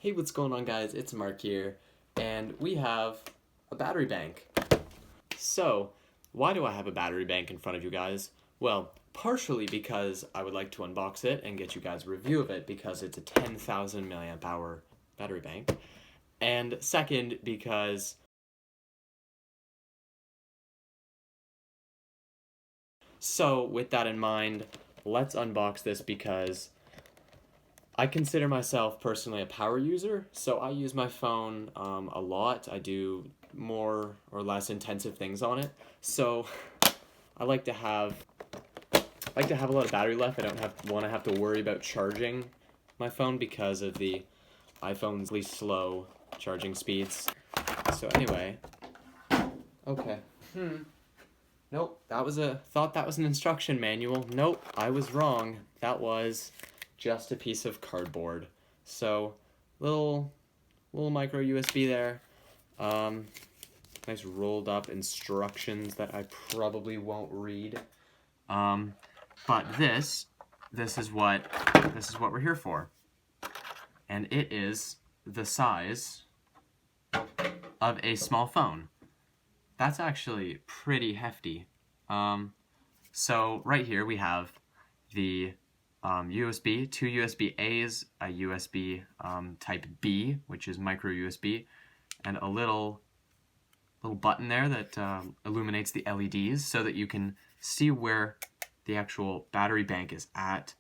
Hey, what's going on, guys? It's Mark here, and we have a battery bank. So, why do I have a battery bank in front of you guys? Well, partially because I would like to unbox it and get you guys a review of it because it's a 10,000 milliamp hour battery bank. And second, because with that in mind, let's unbox this because I consider myself personally a power user, so I use my phone a lot. I do more or less intensive things on it. So I like to have a lot of battery life. I don't want to have to worry about charging my phone because of the iPhone's really slow charging speeds. So anyway, okay. Nope, thought that was an instruction manual. Nope, I was wrong. That was just a piece of cardboard. So, little micro USB there. Nice rolled up instructions that I probably won't read. But this is what we're here for. And it is the size of a small phone. That's actually pretty hefty. So right here we have the USB, two USB A's, a USB type B, which is micro USB, and a little button there that illuminates the LEDs so that you can see where the actual battery bank is at.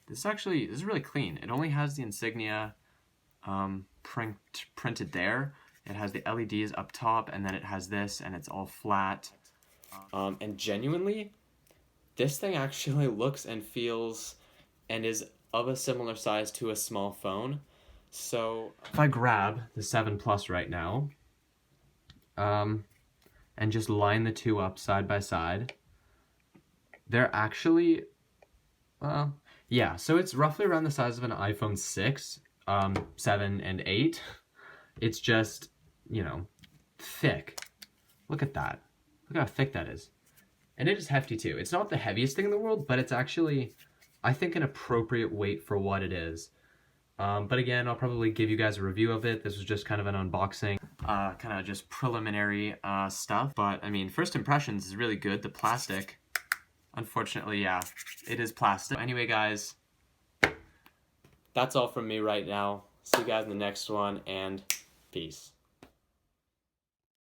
This is really clean. It only has the insignia printed there. It has the LEDs up top, and then it has this, and it's all flat. And genuinely, this thing actually looks and feels and is of a similar size to a small phone. So if I grab the 7 Plus right now, and just line the two up side by side, they're actually, yeah, so it's roughly around the size of an iPhone 6, 7, and 8. It's just, thick. Look at that. Look how thick that is. And it is hefty too. It's not the heaviest thing in the world, but it's actually, I think, an appropriate weight for what it is. But again, I'll probably give you guys a review of it. This was just kind of an unboxing, kind of just preliminary stuff. But I mean, first impressions is really good. The plastic, unfortunately, yeah, it is plastic. Anyway, guys, that's all from me right now. See you guys in the next one, and peace.